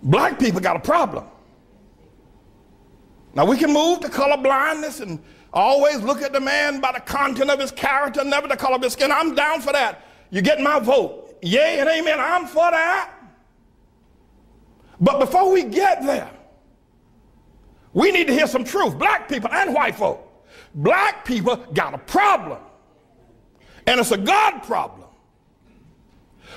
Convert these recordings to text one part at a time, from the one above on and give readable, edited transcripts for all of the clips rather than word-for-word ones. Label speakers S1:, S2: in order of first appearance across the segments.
S1: Black people got a problem. Now we can move to color blindness and always look at the man by the content of his character, never the color of his skin. I'm down for that. You get my vote. Yay and amen. I'm for that. But before we get there, we need to hear some truth. Black people and white folk. Black people got a problem. And it's a God problem.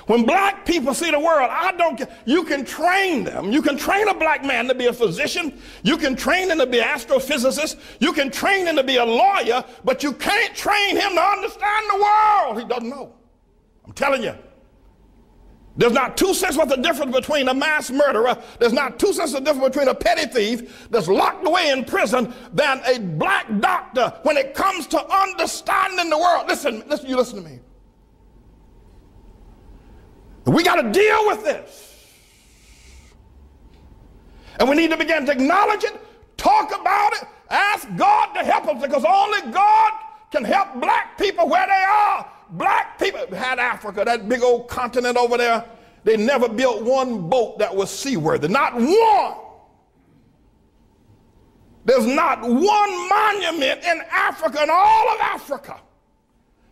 S1: When black people see the world, I don't care. You can train them. You can train a black man to be a physician. You can train him to be an astrophysicist. You can train him to be a lawyer, but you can't train him to understand the world. He doesn't know. I'm telling you. There's not 2 cents worth of difference between a mass murderer. There's not 2 cents of difference between a petty thief that's locked away in prison than a black doctor when it comes to understanding the world. Listen, you listen to me. We got to deal with this. And we need to begin to acknowledge it, talk about it, ask God to help us, because only God can help black people where they are. Black people had Africa, that big old continent over there. They never built one boat that was seaworthy. Not one. There's not one monument in Africa, in all of Africa.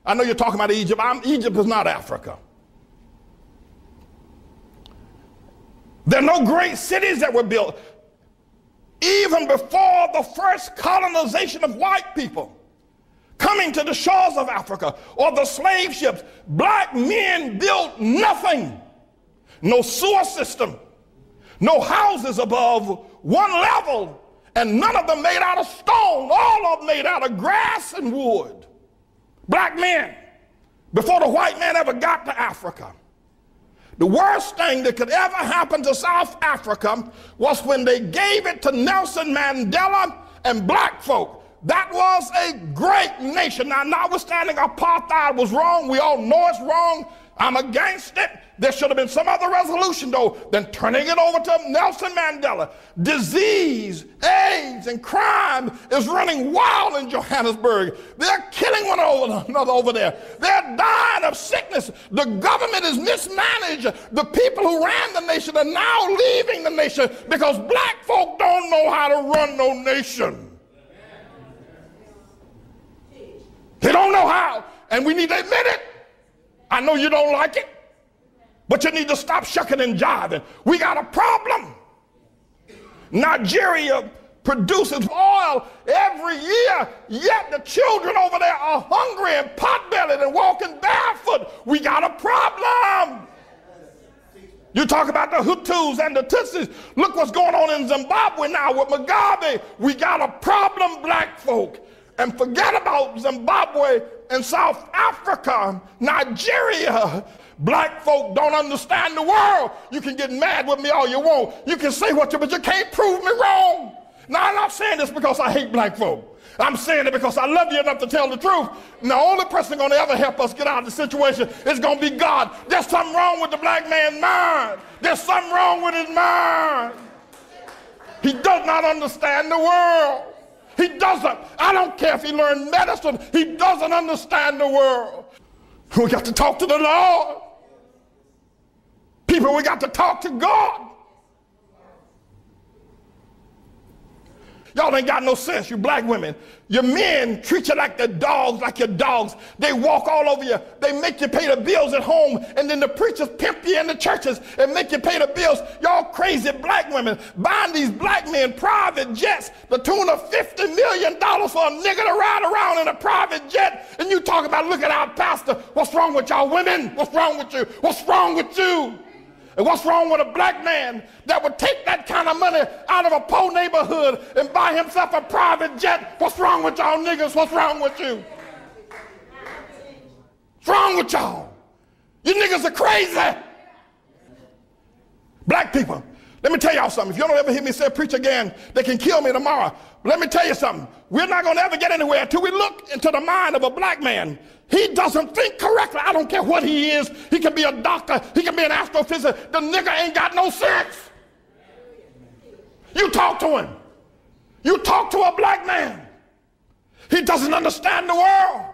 S1: I know you're talking about Egypt. Egypt is not Africa. There are no great cities that were built. Even before the first colonization of white people coming to the shores of Africa or the slave ships, black men built nothing. No sewer system, no houses above one level, and none of them made out of stone, all of them made out of grass and wood. Black men, before the white man ever got to Africa. The worst thing that could ever happen to South Africa was when they gave it to Nelson Mandela and black folk. That was a great nation. Now, notwithstanding apartheid was wrong, we all know it's wrong. I'm against it. There should have been some other resolution, though, than turning it over to Nelson Mandela. Disease, AIDS, and crime is running wild in Johannesburg. They're killing one another over there. They're dying of sickness. The government is mismanaged. The people who ran the nation are now leaving the nation because black folk don't know how to run no nation. They don't know how, and we need to admit it. I know you don't like it, but you need to stop shucking and jiving. We got a problem. Nigeria produces oil every year, yet the children over there are hungry and pot-bellied and walking barefoot. We got a problem. You talk about the Hutus and the Tutsis. Look what's going on in Zimbabwe now with Mugabe. We got a problem, black folk. And forget about Zimbabwe and South Africa, Nigeria. Black folk don't understand the world. You can get mad with me all you want. You can say what you, but you can't prove me wrong. Now, I'm not saying this because I hate black folk. I'm saying it because I love you enough to tell the truth. And the only person going to ever help us get out of the situation is going to be God. There's something wrong with the black man's mind. There's something wrong with his mind. He does not understand the world. He doesn't. I don't care if he learned medicine. He doesn't understand the world. We got to talk to the Lord. People, we got to talk to God. Y'all ain't got no sense, you black women. Your men treat you like they're dogs, like your dogs. They walk all over you. They make you pay the bills at home, and then the preachers pimp you in the churches and make you pay the bills. Y'all crazy black women buying these black men private jets, the tune of $50 million for a nigga to ride around in a private jet. And you talk about, look at our pastor. What's wrong with y'all women? What's wrong with you? What's wrong with you? And what's wrong with a black man that would take that kind of money out of a poor neighborhood and buy himself a private jet? What's wrong with y'all niggas? What's wrong with you? What's wrong with y'all? You niggas are crazy. Black people, let me tell y'all something. If you don't ever hear me say preach again, they can kill me tomorrow. But let me tell you something. We're not going to ever get anywhere until we look into the mind of a black man. He doesn't think correctly. I don't care what he is. He can be a doctor. He can be an astrophysicist. The nigga ain't got no sense. You talk to him. You talk to a black man. He doesn't understand the world.